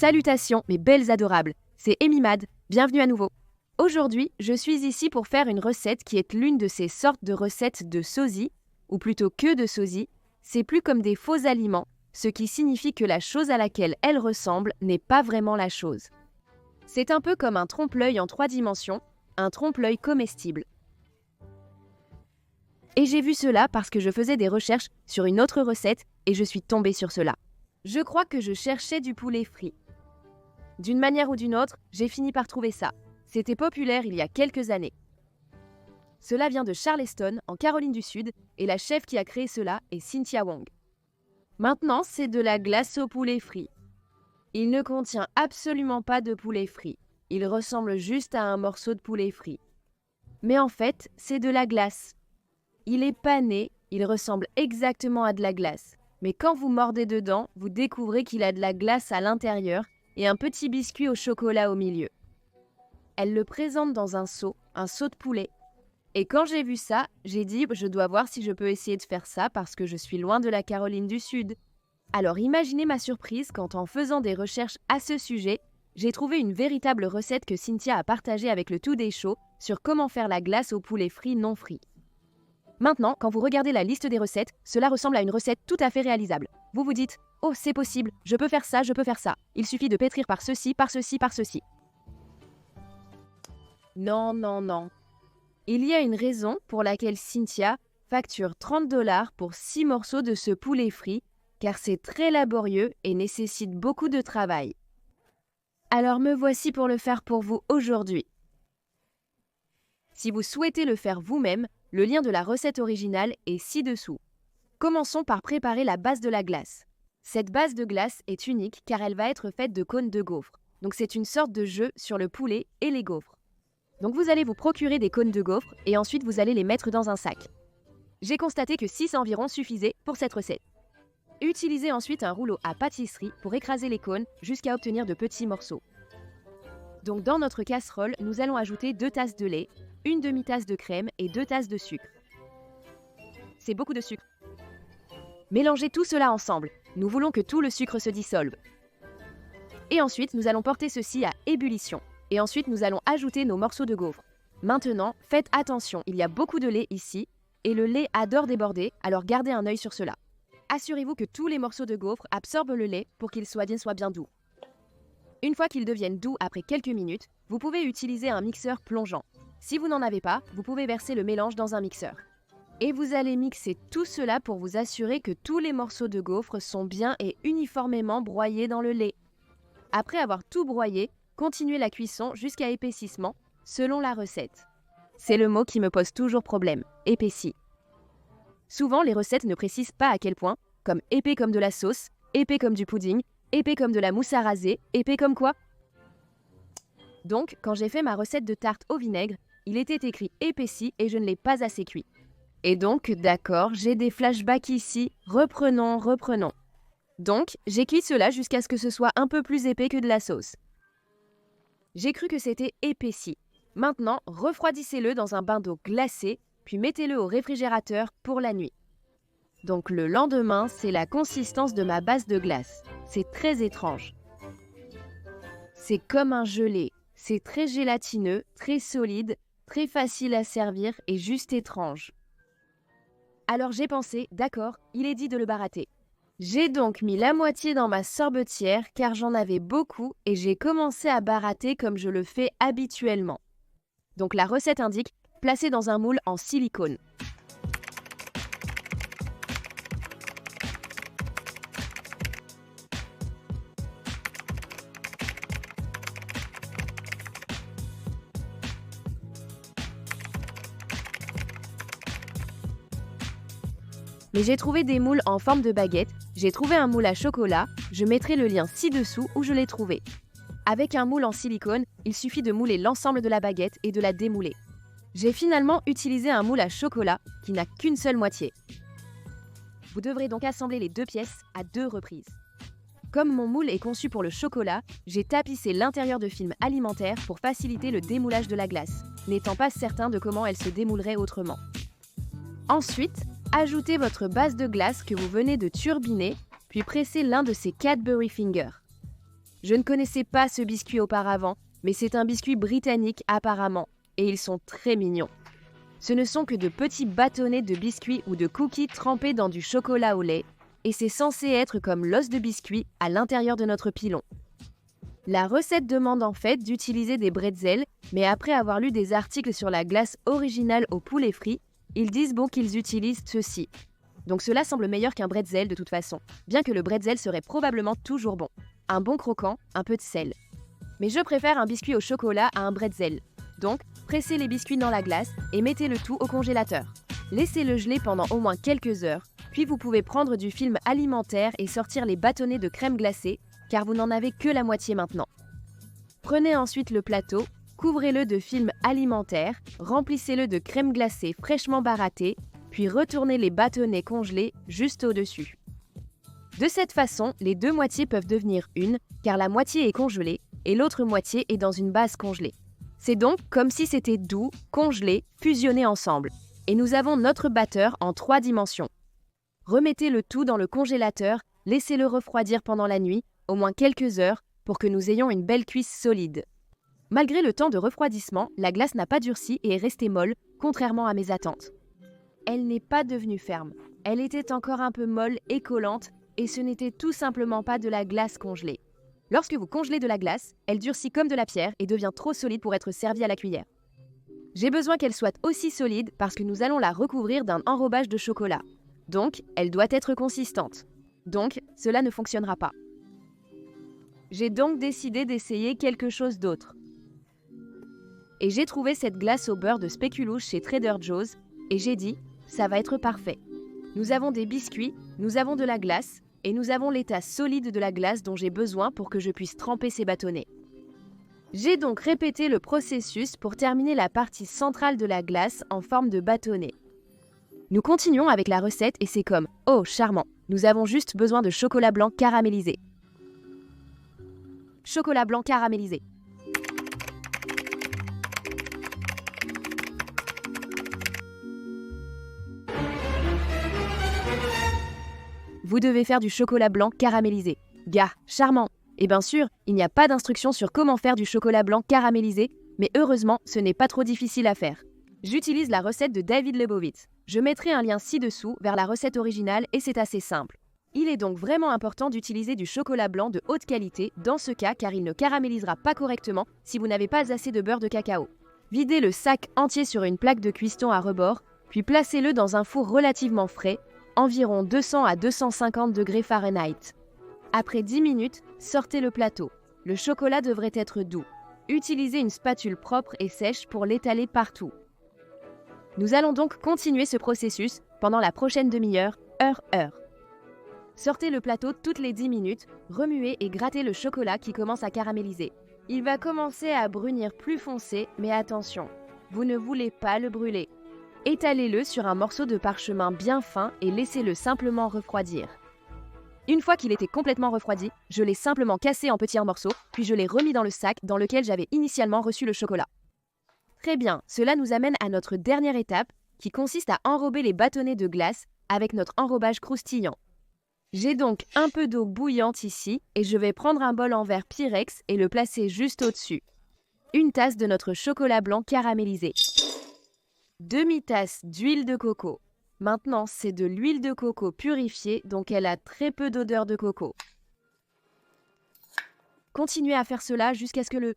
Salutations, mes belles adorables, c'est Amy Mad, bienvenue à nouveau. Aujourd'hui, je suis ici pour faire une recette qui est l'une de ces sortes de recettes de sosie, ou plutôt que de sosie. C'est plus comme des faux aliments, ce qui signifie que la chose à laquelle elle ressemble n'est pas vraiment la chose. C'est un peu comme un trompe-l'œil en 3 dimensions, un trompe-l'œil comestible. Et j'ai vu cela parce que je faisais des recherches sur une autre recette et je suis tombée sur cela. Je crois que je cherchais du poulet frit. D'une manière ou d'une autre, j'ai fini par trouver ça. C'était populaire il y a quelques années. Cela vient de Charleston, en Caroline du Sud, et la chef qui a créé cela est Cynthia Wong. Maintenant, c'est de la glace au poulet frit. Il ne contient absolument pas de poulet frit. Il ressemble juste à un morceau de poulet frit. Mais en fait, c'est de la glace. Il est pané, il ressemble exactement à de la glace. Mais quand vous mordez dedans, vous découvrez qu'il a de la glace à l'intérieur et un petit biscuit au chocolat au milieu. Elle le présente dans un seau de poulet. Et quand j'ai vu ça, j'ai dit je dois voir si je peux essayer de faire ça parce que je suis loin de la Caroline du Sud. Alors imaginez ma surprise quand en faisant des recherches à ce sujet, j'ai trouvé une véritable recette que Cynthia a partagée avec le Today Show sur comment faire la glace au poulet frit non frit. Maintenant, quand vous regardez la liste des recettes, cela ressemble à une recette tout à fait réalisable. Vous vous dites « Oh, c'est possible, je peux faire ça. Il suffit de pétrir par ceci, par ceci, par ceci. » Non. Il y a une raison pour laquelle Cynthia facture 30 $ pour 6 morceaux de ce poulet frit, car c'est très laborieux et nécessite beaucoup de travail. Alors me voici pour le faire pour vous aujourd'hui. Si vous souhaitez le faire vous-même, le lien de la recette originale est ci-dessous. Commençons par préparer la base de la glace. Cette base de glace est unique car elle va être faite de cônes de gaufres. Donc c'est une sorte de jeu sur le poulet et les gaufres. Donc vous allez vous procurer des cônes de gaufres et ensuite vous allez les mettre dans un sac. J'ai constaté que 6 environ suffisaient pour cette recette. Utilisez ensuite un rouleau à pâtisserie pour écraser les cônes jusqu'à obtenir de petits morceaux. Donc dans notre casserole, nous allons ajouter 2 tasses de lait, 1 demi-tasse de crème et 2 tasses de sucre. C'est beaucoup de sucre. Mélangez tout cela ensemble. Nous voulons que tout le sucre se dissolve. Et ensuite, nous allons porter ceci à ébullition. Et ensuite, nous allons ajouter nos morceaux de gaufres. Maintenant, faites attention, il y a beaucoup de lait ici, et le lait adore déborder, alors gardez un œil sur cela. Assurez-vous que tous les morceaux de gaufres absorbent le lait pour qu'ils soient bien doux. Une fois qu'ils deviennent doux après quelques minutes, vous pouvez utiliser un mixeur plongeant. Si vous n'en avez pas, vous pouvez verser le mélange dans un mixeur. Et vous allez mixer tout cela pour vous assurer que tous les morceaux de gaufres sont bien et uniformément broyés dans le lait. Après avoir tout broyé, continuez la cuisson jusqu'à épaississement, selon la recette. C'est le mot qui me pose toujours problème, épaissi. Souvent, les recettes ne précisent pas à quel point, comme épais comme de la sauce, épais comme du pudding, épais comme de la mousse à raser, épais comme quoi? Donc, quand j'ai fait ma recette de tarte au vinaigre, il était écrit épaissi et je ne l'ai pas assez cuit. Et donc, d'accord, j'ai des flashbacks ici, reprenons. Donc, j'ai cuit cela jusqu'à ce que ce soit un peu plus épais que de la sauce. J'ai cru que c'était épaissi. Maintenant, refroidissez-le dans un bain d'eau glacée, puis mettez-le au réfrigérateur pour la nuit. Donc le lendemain, c'est la consistance de ma base de glace. C'est très étrange. C'est comme un gelé. C'est très gélatineux, très solide, très facile à servir et juste étrange. Alors j'ai pensé, d'accord, il est dit de le barater. J'ai donc mis la moitié dans ma sorbetière car j'en avais beaucoup et j'ai commencé à barater comme je le fais habituellement. Donc la recette indique, placer dans un moule en silicone. Mais j'ai trouvé des moules en forme de baguette, j'ai trouvé un moule à chocolat, je mettrai le lien ci-dessous où je l'ai trouvé. Avec un moule en silicone, il suffit de mouler l'ensemble de la baguette et de la démouler. J'ai finalement utilisé un moule à chocolat qui n'a qu'une seule moitié. Vous devrez donc assembler les 2 pièces à 2 reprises. Comme mon moule est conçu pour le chocolat, j'ai tapissé l'intérieur de film alimentaire pour faciliter le démoulage de la glace, n'étant pas certain de comment elle se démoulerait autrement. Ensuite, ajoutez votre base de glace que vous venez de turbiner, puis pressez l'un de ces Cadbury Fingers. Je ne connaissais pas ce biscuit auparavant, mais c'est un biscuit britannique apparemment, et ils sont très mignons. Ce ne sont que de petits bâtonnets de biscuits ou de cookies trempés dans du chocolat au lait, et c'est censé être comme l'os de biscuit à l'intérieur de notre pilon. La recette demande en fait d'utiliser des bretzels, mais après avoir lu des articles sur la glace originale au poulet frit, ils disent qu'ils utilisent ceci. Donc cela semble meilleur qu'un bretzel de toute façon, bien que le bretzel serait probablement toujours bon. Un bon croquant, un peu de sel. Mais je préfère un biscuit au chocolat à un bretzel. Donc, pressez les biscuits dans la glace et mettez le tout au congélateur. Laissez-le geler pendant au moins quelques heures, puis vous pouvez prendre du film alimentaire et sortir les bâtonnets de crème glacée, car vous n'en avez que la moitié maintenant. Prenez ensuite le plateau, couvrez-le de film alimentaire, remplissez-le de crème glacée fraîchement baratée, puis retournez les bâtonnets congelés juste au-dessus. De cette façon, les deux moitiés peuvent devenir une, car la moitié est congelée et l'autre moitié est dans une base congelée. C'est donc comme si c'était doux, congelé, fusionné ensemble. Et nous avons notre batteur en 3 dimensions. Remettez le tout dans le congélateur, laissez-le refroidir pendant la nuit, au moins quelques heures, pour que nous ayons une belle cuisse solide. Malgré le temps de refroidissement, la glace n'a pas durci et est restée molle, contrairement à mes attentes. Elle n'est pas devenue ferme. Elle était encore un peu molle et collante, et ce n'était tout simplement pas de la glace congelée. Lorsque vous congelez de la glace, elle durcit comme de la pierre et devient trop solide pour être servie à la cuillère. J'ai besoin qu'elle soit aussi solide parce que nous allons la recouvrir d'un enrobage de chocolat. Donc, elle doit être consistante. Donc, cela ne fonctionnera pas. J'ai donc décidé d'essayer quelque chose d'autre. Et j'ai trouvé cette glace au beurre de spéculoos chez Trader Joe's et j'ai dit, ça va être parfait. Nous avons des biscuits, nous avons de la glace et nous avons l'état solide de la glace dont j'ai besoin pour que je puisse tremper ces bâtonnets. J'ai donc répété le processus pour terminer la partie centrale de la glace en forme de bâtonnet. Nous continuons avec la recette et c'est comme « Oh, charmant, nous avons juste besoin de chocolat blanc caramélisé. » Chocolat blanc caramélisé. Vous devez faire du chocolat blanc caramélisé. Gars, charmant. Et bien sûr, il n'y a pas d'instruction sur comment faire du chocolat blanc caramélisé, mais heureusement, ce n'est pas trop difficile à faire. J'utilise la recette de David Lebovitz. Je mettrai un lien ci-dessous vers la recette originale et c'est assez simple. Il est donc vraiment important d'utiliser du chocolat blanc de haute qualité dans ce cas car il ne caramélisera pas correctement si vous n'avez pas assez de beurre de cacao. Videz le sac entier sur une plaque de cuisson à rebord, puis placez-le dans un four relativement frais, environ 200 à 250 degrés Fahrenheit. Après 10 minutes, sortez le plateau. Le chocolat devrait être doux. Utilisez une spatule propre et sèche pour l'étaler partout. Nous allons donc continuer ce processus pendant la prochaine demi-heure, heure. Sortez le plateau toutes les 10 minutes, remuez et grattez le chocolat qui commence à caraméliser. Il va commencer à brunir plus foncé, mais attention, vous ne voulez pas le brûler. Étalez-le sur un morceau de parchemin bien fin et laissez-le simplement refroidir. Une fois qu'il était complètement refroidi, je l'ai simplement cassé en petits morceaux, puis je l'ai remis dans le sac dans lequel j'avais initialement reçu le chocolat. Très bien, cela nous amène à notre dernière étape, qui consiste à enrober les bâtonnets de glace avec notre enrobage croustillant. J'ai donc un peu d'eau bouillante ici, et je vais prendre un bol en verre Pyrex et le placer juste au-dessus. Une tasse de notre chocolat blanc caramélisé. Demi-tasse d'huile de coco. Maintenant, c'est de l'huile de coco purifiée, donc elle a très peu d'odeur de coco. Continuez à faire cela jusqu'à ce que le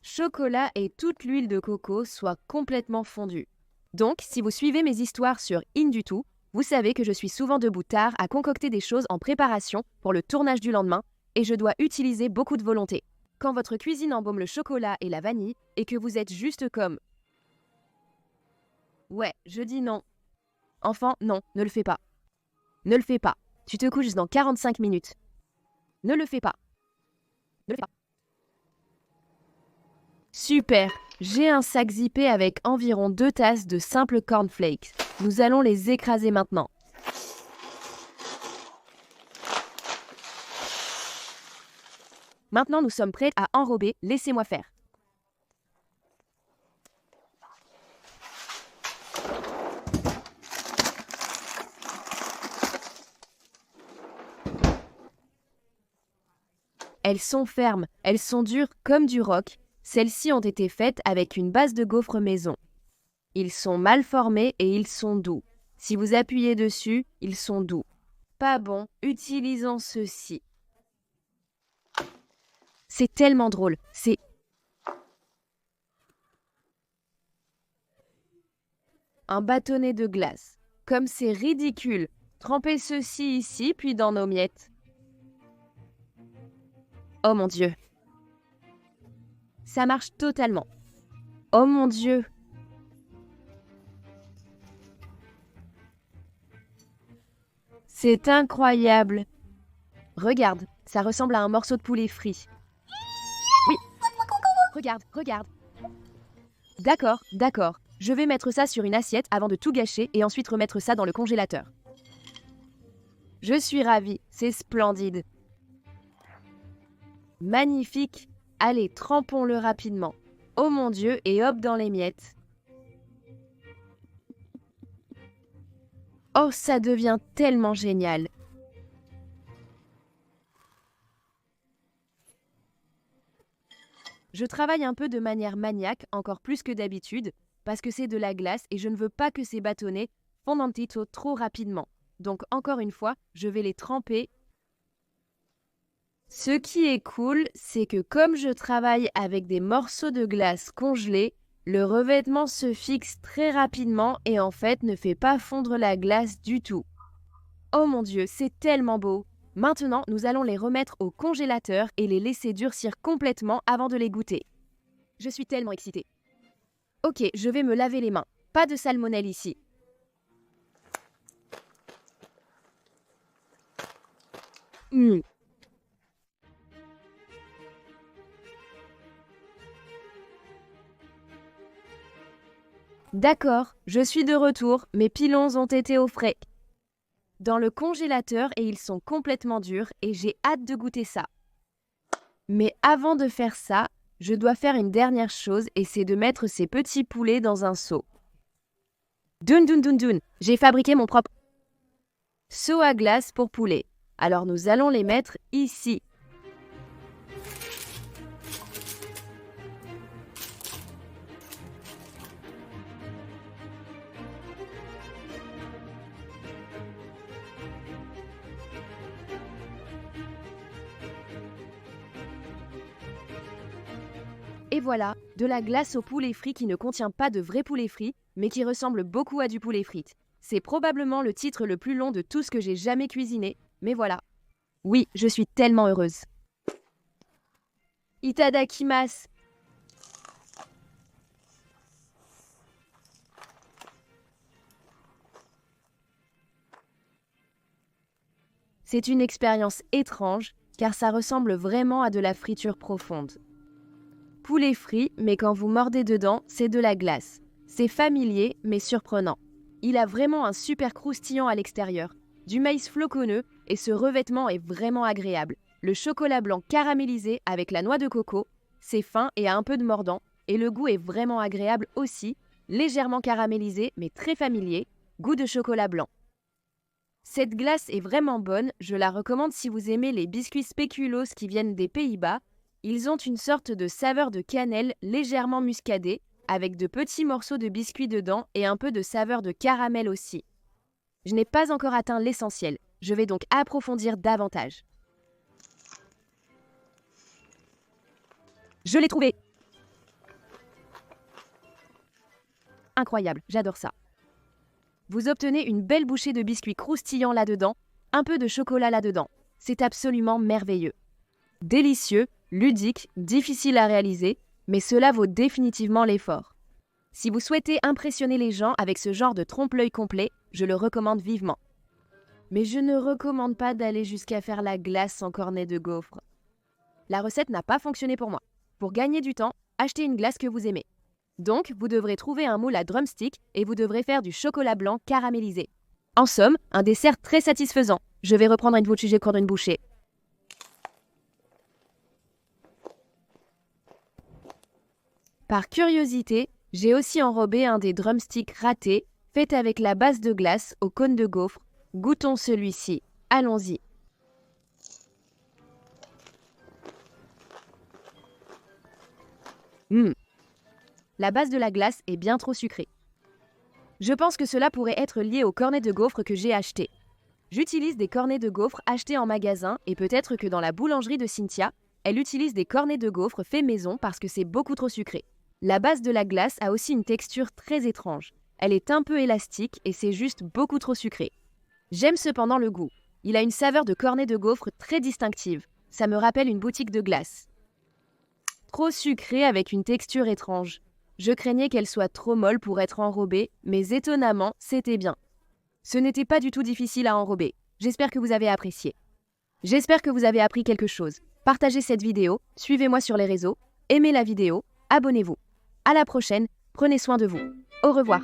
chocolat et toute l'huile de coco soient complètement fondus. Donc, si vous suivez mes histoires sur InDuTout, vous savez que je suis souvent debout tard à concocter des choses en préparation pour le tournage du lendemain et je dois utiliser beaucoup de volonté. Quand votre cuisine embaume le chocolat et la vanille et que vous êtes juste comme « Ouais, je dis non. » Enfin, non, ne le fais pas. Ne le fais pas. Tu te couches dans 45 minutes. Ne le fais pas. Ne le fais pas. Super! J'ai un sac zippé avec environ 2 tasses de simples cornflakes. Nous allons les écraser maintenant. Maintenant, nous sommes prêts à enrober. Laissez-moi faire. Elles sont fermes, elles sont dures comme du roc. Celles-ci ont été faites avec une base de gaufre maison. Ils sont mal formés et ils sont doux. Si vous appuyez dessus, ils sont doux. Pas bon, utilisons ceci. C'est tellement drôle, c'est... Un bâtonnet de glace. Comme c'est ridicule. Trempez ceci ici, puis dans nos miettes. Oh mon Dieu. Ça marche totalement. Oh mon Dieu. C'est incroyable. Regarde, ça ressemble à un morceau de poulet frit. Oui. Regarde. D'accord. Je vais mettre ça sur une assiette avant de tout gâcher et ensuite remettre ça dans le congélateur. Je suis ravie, c'est splendide. Magnifique. Allez, trempons-le rapidement. Oh mon Dieu, et hop dans les miettes. Oh, ça devient tellement génial. Je travaille un peu de manière maniaque, encore plus que d'habitude, parce que c'est de la glace et je ne veux pas que ces bâtonnets fondent un petit trop rapidement. Donc encore une fois, je vais les tremper. Ce qui est cool, c'est que comme je travaille avec des morceaux de glace congelés, le revêtement se fixe très rapidement et en fait ne fait pas fondre la glace du tout. Oh mon Dieu, c'est tellement beau! Maintenant, nous allons les remettre au congélateur et les laisser durcir complètement avant de les goûter. Je suis tellement excitée. Ok, je vais me laver les mains. Pas de salmonelle ici. D'accord, je suis de retour. Mes pilons ont été au frais. Dans le congélateur et ils sont complètement durs et j'ai hâte de goûter ça. Mais avant de faire ça, je dois faire une dernière chose et c'est de mettre ces petits poulets dans un seau. Doun, j'ai fabriqué mon propre seau à glace pour poulets. Alors nous allons les mettre ici. Et voilà, de la glace au poulet frit qui ne contient pas de vrai poulet frit, mais qui ressemble beaucoup à du poulet frites. C'est probablement le titre le plus long de tout ce que j'ai jamais cuisiné, mais voilà. Oui, je suis tellement heureuse. Itadakimasu. C'est une expérience étrange, car ça ressemble vraiment à de la friture profonde. Poulet frit, mais quand vous mordez dedans, c'est de la glace. C'est familier, mais surprenant. Il a vraiment un super croustillant à l'extérieur, du maïs floconneux, et ce revêtement est vraiment agréable. Le chocolat blanc caramélisé avec la noix de coco, c'est fin et a un peu de mordant, et le goût est vraiment agréable aussi, légèrement caramélisé, mais très familier, goût de chocolat blanc. Cette glace est vraiment bonne, je la recommande si vous aimez les biscuits spéculoos qui viennent des Pays-Bas. Ils ont une sorte de saveur de cannelle légèrement muscadée, avec de petits morceaux de biscuits dedans et un peu de saveur de caramel aussi. Je n'ai pas encore atteint l'essentiel, je vais donc approfondir davantage. Je l'ai trouvé! Incroyable, j'adore ça. Vous obtenez une belle bouchée de biscuits croustillants là-dedans, un peu de chocolat là-dedans. C'est absolument merveilleux. Délicieux, ludique, difficile à réaliser, mais cela vaut définitivement l'effort. Si vous souhaitez impressionner les gens avec ce genre de trompe-l'œil complet, je le recommande vivement. Mais je ne recommande pas d'aller jusqu'à faire la glace en cornet de gaufre. La recette n'a pas fonctionné pour moi. Pour gagner du temps, achetez une glace que vous aimez. Donc, vous devrez trouver un moule à drumstick et vous devrez faire du chocolat blanc caramélisé. En somme, un dessert très satisfaisant. Je vais reprendre une bouchée encore d'une bouchée. Par curiosité, j'ai aussi enrobé un des drumsticks ratés, fait avec la base de glace au cône de gaufre. Goûtons celui-ci. Allons-y. La base de la glace est bien trop sucrée. Je pense que cela pourrait être lié aux cornets de gaufres que j'ai achetés. J'utilise des cornets de gaufres achetés en magasin et peut-être que dans la boulangerie de Cynthia, elle utilise des cornets de gaufres faits maison parce que c'est beaucoup trop sucré. La base de la glace a aussi une texture très étrange. Elle est un peu élastique et c'est juste beaucoup trop sucré. J'aime cependant le goût. Il a une saveur de cornet de gaufres très distinctive. Ça me rappelle une boutique de glace. Trop sucré avec une texture étrange. Je craignais qu'elle soit trop molle pour être enrobée, mais étonnamment, c'était bien. Ce n'était pas du tout difficile à enrober. J'espère que vous avez apprécié. J'espère que vous avez appris quelque chose. Partagez cette vidéo, suivez-moi sur les réseaux, aimez la vidéo, abonnez-vous. À la prochaine, prenez soin de vous. Au revoir.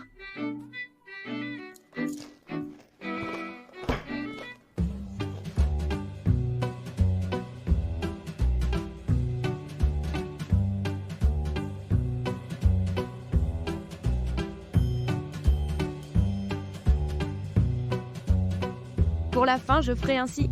Pour la fin, je ferai ainsi.